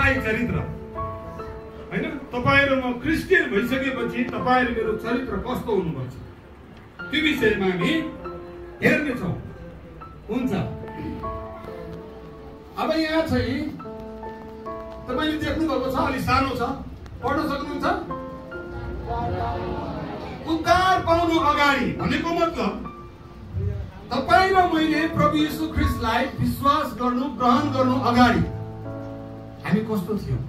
स्थायी चरित्र हैन। तपाईँ र म क्रिस्चियन भइसकेपछि तपाईँ र मेरो चरित्र कस्तो हुनुपर्छ त्यो विषयमा हामी हेर्नेछौँ। हुन्छ, अब यहाँ चाहिँ तपाईले देख्नु भएको छ, अलि सानो छ, पढ्न सक्नुहुन्छ। उद्धार पाउनु अगाडि भनेको मतलब तपाईँ र मैले प्रभु येशू ख्रीष्टलाई विश्वास गर्नु, ग्रहण गर्नु अगाडि हामी कस्तो थियौँ,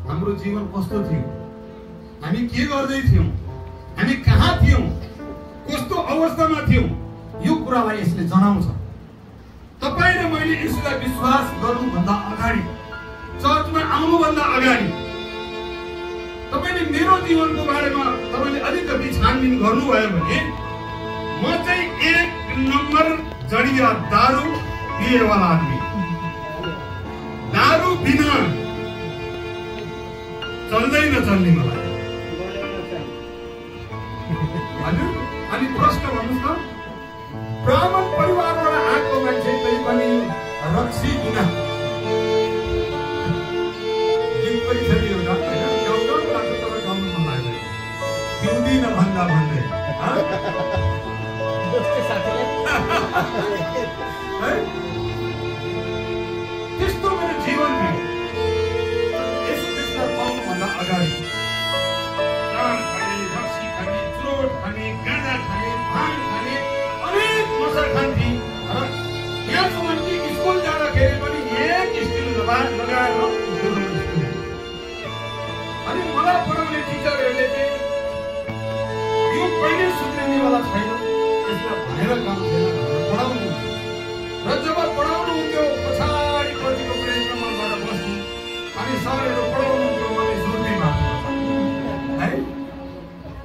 हाम्रो जीवन कस्तो थियो, हामी के गर्दै थियौँ, हामी कहाँ थियौँ, कस्तो अवस्थामा थियौँ, यो कुरालाई यसले जनाउँछ। तपाईँ र मैले यसलाई विश्वास गर्नुभन्दा अगाडि, चर्चमा आउनुभन्दा अगाडि तपाईले मेरो जीवनको बारेमा तपाईले अलिकति छानबिन गर्नुभयो भने म चाहिँ 1 नम्बर जडिया दारू पिएवाला आदमी। दारू बिना चल्दैन चल्ने मलाई। हजुर, अनि प्रश्न भन्नुहोस् त, ब्राह्मण परिवारबाट आएको मान्छे त्यही पनि रक्सी बिना पिउँदिन भन्दा भन्दै त्यस्तो मेरो जीवन थियो। यसो ख्रीष्टलाई पाउनुभन्दा अगाडि दारू खाने, रक्सी खाने, चुरोट खाने, गाँजा खाने, भाङ खाने, अनेक नशा खान्थे। र यहाँसम्म कि स्कुल जाँदाखेरि पनि एक स्टिल लगाएर अनि मलाई पढाउने टिचरहरूले चाहिँ यो कहिले सुध्रिनेवाला छैन, यसलाई भनेर काम छैन पढाउनु। र जब पढाउनु हुन्थ्यो पछाडिपट्टिको प्रेसमा गएर बस्थेँ अनि सरहरू पढाउनुहुन्थ्यो, मैले सुन्ने भएको है।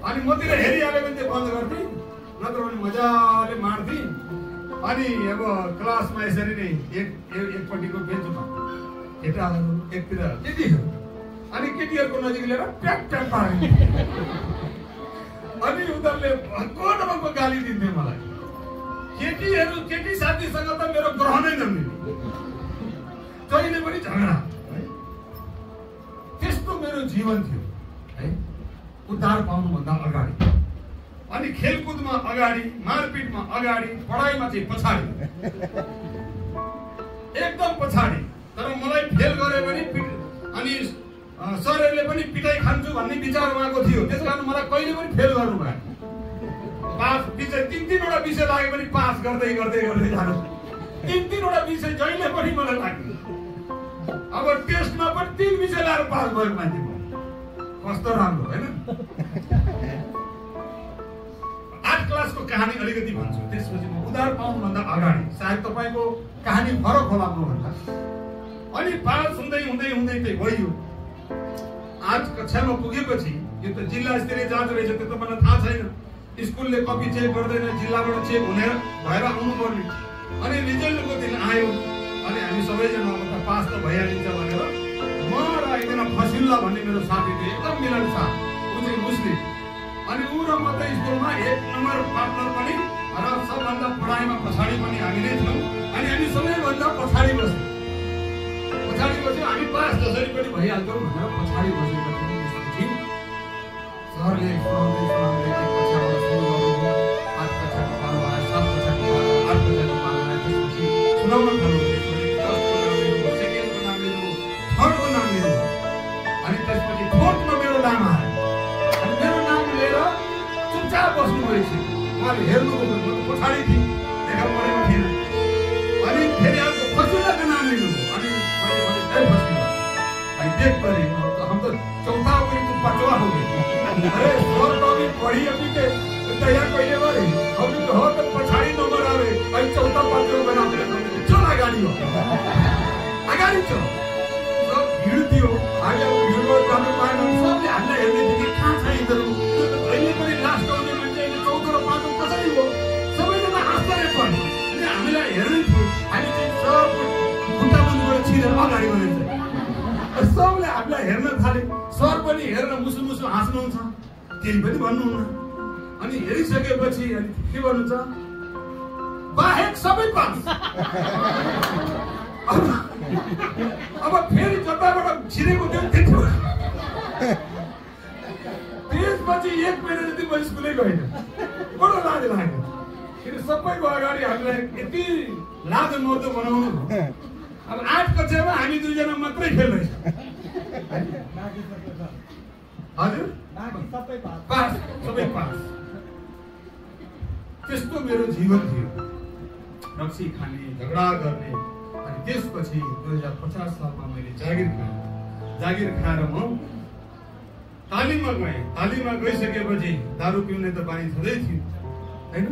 अनि मतिर हेरिहाल्यो भने चाहिँ बन्द गर्थेँ, नत्र भने मजाले मार्थेँ। अनि अब क्लासमा यसरी नै एकपट्टिको बेन्चमा केटाहरू एकतिर केटीहरू, अनि केटीहरूको नजिक लिएर प्याक प्याक पार्ने। अनि उनीहरूले भक्को गाली दिन्थे मलाई। केटी साथीसँग त मेरो ग्रहणै जम्दिने, जहिले पनि झगडा है। त्यस्तो मेरो जीवन थियो है, उद्धार पाउनुभन्दा अगाडि। अनि खेलकुदमा अगाडि, मारपिटमा अगाडि, पढाइमा चाहिँ पछाडि, एकदम पछाडि। तर मलाई फेल गरे भने अनि सरहरूले पनि पिटाइ खान्छु भन्ने विचार उहाँको थियो। त्यस कारण मलाई कहिले पनि फेल गर्नु भएन। पास विषय 3-3वटा विषय लाग्यो भने पास गर्दै गर्दै गर्दै जानु। 3-3वटा विषय जहिले पनि मलाई लाग्यो। अब टेस्टमा पनि 3 विषय लाएर पास भएको मान्छे कस्तो राम्रो हैन। 8 क्लासको कहानी अलिकति भन्छु, त्यसपछि म उद्धार पाउनुभन्दा अगाडि सायद तपाईको कहानी फरक होला मभन्दा। अनि पास हुँदै हुँदै हुँदै चाहिँ भयो। 8 कक्षामा पुगेपछि यो त जिल्ला स्तरीय जाँच रहेछ, त्यो त मलाई थाहा छैन। स्कुलले कपी चेक गर्दैन, जिल्लाबाट चेक हुने भएर आउनु पर्ने। अनि रिजल्टको दिन आयो अनि हामी सबैजना अब त पास त भइहालिन्छ भनेर म र एकजना फसिल्ला भन्ने मेरो साथी थियो, एकदम मिलनसार, ऊ चाहिँ मुस्लिम। अनि ऊ र म त स्कुलमा 1 नम्बर पार्टनर पनि र सबभन्दा पढाइमा पछाडि पनि हामी नै थियौँ। अनि हामी सबैभन्दा पछाडि बस्यौँ। हामी पास जसरी पनि भइहाल्छौँ भनेर पछाडि बसेपछि सरले सुनाउँदै कक्षाबाट सुरु गर्नुभयो। 8 कक्षाको पालो आयो, 7 कक्षाको पालो, 8 कक्षाको पालो आयो। त्यसपछि सुनाउन थाल्यो। 10को नाम लिनुभयो, 2ndको नाम लिनुभयो, 3rdको नाम लिनुभयो। अनि त्यसपछि 4thमा मेरो नाम आयो। अनि मेरो नाम लिएर चुपचाप बस्नुभयो। उहाँले हेर्नुभयो, पछाडि थिएँ, देखा परेको थिएन। अनि फेरि अर्को फसिलाको नाम लिनुभयो। अनि मैले भने जय फसिला, देख परे हम तो चौथा हो गई, तुम 5वां हो गई। अरे और तो अभी पढ़ी अभी के तैयार पहले बारे अभी तो हो तो पछाड़ी नंबर आवे भाई 4था 5वां बना दे। चल अगाड़ी हो, अगाड़ी चल सब भीड़ थियो। आगे वो भीड़ में जाने पाए ना, सबले हामीलाई हेर्दै थियो कि कहाँ छ यिनीहरू। अहिले पनि लास्ट आउने मान्छे 4 र 5 कसरी हो, सबैजना आश्चर्य पर्यो। अनि हामीलाई हेर्दै थियो। हामी चाहिँ सब खुट्टा बन्द गरेर छिरेर अगाडि बढेछ। सबले हामीलाई हेर्न थाले। सर पनि हेरेर मुसु मुसु हाँस्नुहुन्छ, केही पनि भन्नुहुन्न। अनि हेरिसकेपछि अनि के भन्नुहुन्छ, बाहेक सबै पास। अब फेरि जताबाट छिरेको थियो त्यति त्यसपछि 1 महिना जति म स्कुलै गएन। बडो लाज लाग्यो किन सबैको अगाडि हामीलाई यति लाज मर्दो बनाउनु। अब 8 कक्षामा हामी 2 जना मात्रै खेल्दैछ। हजुर पास सबै पास। त्यस्तो मेरो जीवन थियो, रक्सी खाने, झगडा गर्ने। अनि त्यसपछि 2050 सालमा मैले जागिर खाएँ। जागिर खाएर म तालिममा गएँ। तालिममा गइसकेपछि दारू पिउने त बानी छँदै थियो हैन।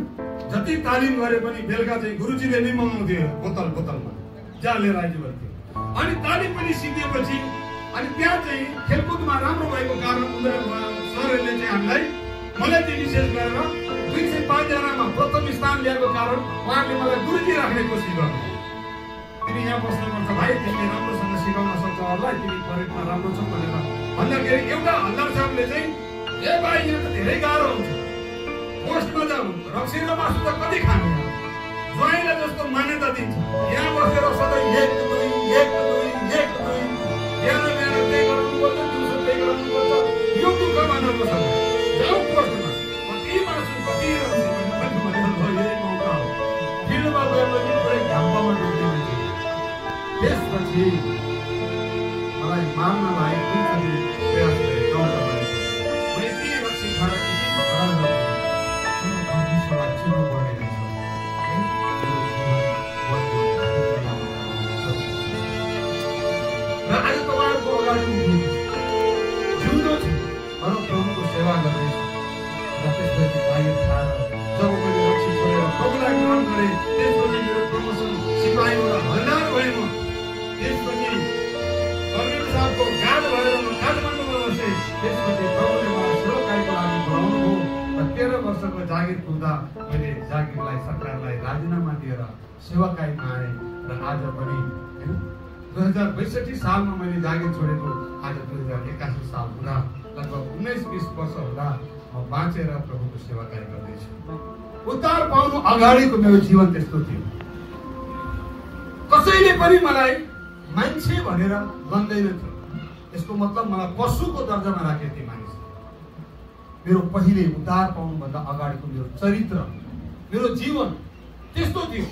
जति तालिम गरे पनि बेलुका चाहिँ गुरुजीले नै मगाउँथ्यो बोतलमा जा लिएर आइज भन्थ्यो। अनि तालिम पनि सिकेपछि अनि त्यहाँ चाहिँ खेलकुदमा राम्रो भएको कारण सरहरूले चाहिँ हामीलाई मलाई चाहिँ विशेष गरेर 205 जनामा प्रथम स्थान ल्याएको कारण उहाँले मलाई गुरुजी राख्ने कोसिस गर्नु। तिमी यहाँ बस्नुपर्छ भाइ, तिमीले राम्रोसँग सिकाउन सक्छौ होला, तिमी परेडमा राम्रो छौ भनेर भन्दाखेरि एउटा हल्दार साहबले चाहिँ ए भाइ यहाँ त धेरै गाह्रो हुन्छ, पोस्टमा जाऊ, रक्सी र मासु त कति खानु, ज्वाइँलाई जस्तो मान्यता दिन्छ, यहाँ बसेर सधैँ 1 2 1 2 1 2 बिहान त्यही गर्नुपर्छ, दिउँसो त्यही गर्नुपर्छ, यो दुःख मान्नुपर्छ। जाऊ पोस्टमा, कति मासु कति रक्सी यही मौका हो। फिल्डमा गएपछि पुरै घाममा डुब्ने मान्छे। त्यसपछि मलाई मार्न लागेको दुईचोटि प्रयास गरेँ, गाउँमा गएँ। म यति रक्सी खाएर यति खराब गरेँ, परमेश्वरलाई चिन्नु पर्ने रहेछ। र आज तपाईँहरूको अगाडि जिउँदो छु, तर प्रभुको सेवा गर्दैछु। र त्यसपछि जागिर खाएर जब मैले रक्सी छोडेर प्रभुलाई ग्रहण गरेँ, त्यसपछि मेरो प्रमोसन सिपाहीबाट हल्दार भएँ म। त्यसपछि कर्णेल साहबको गार्ड भएर म काठमाडौँमा बसेँ। त्यसपछि प्रभुले मलाई सेवाकाईको लागि बोलाउनुभयो र 13 वर्षको जागिर पुग्दा मैले जागिरलाई सरकारलाई राजीनामा दिएर सेवाकाईमा आएँ। र आज पनि 2062 सालमा मैले जागिर छोडेको, आज 2081 साल हुँदा लगभग 19-20 वर्ष हुँदा म बाँचेर प्रभुको सेवाकाई गर्दैछु। उद्धार पाउनु अगाडिको मेरो जीवन त्यस्तो थियो। कसैले पनि मलाई मान्छे भनेर भन्दैन थियो। यसको मतलब मलाई पशुको दर्जामा राखे थिए मानिस। मेरो पहिले उद्धार पाउनुभन्दा अगाडिको मेरो चरित्र, मेरो जीवन त्यस्तो थियो।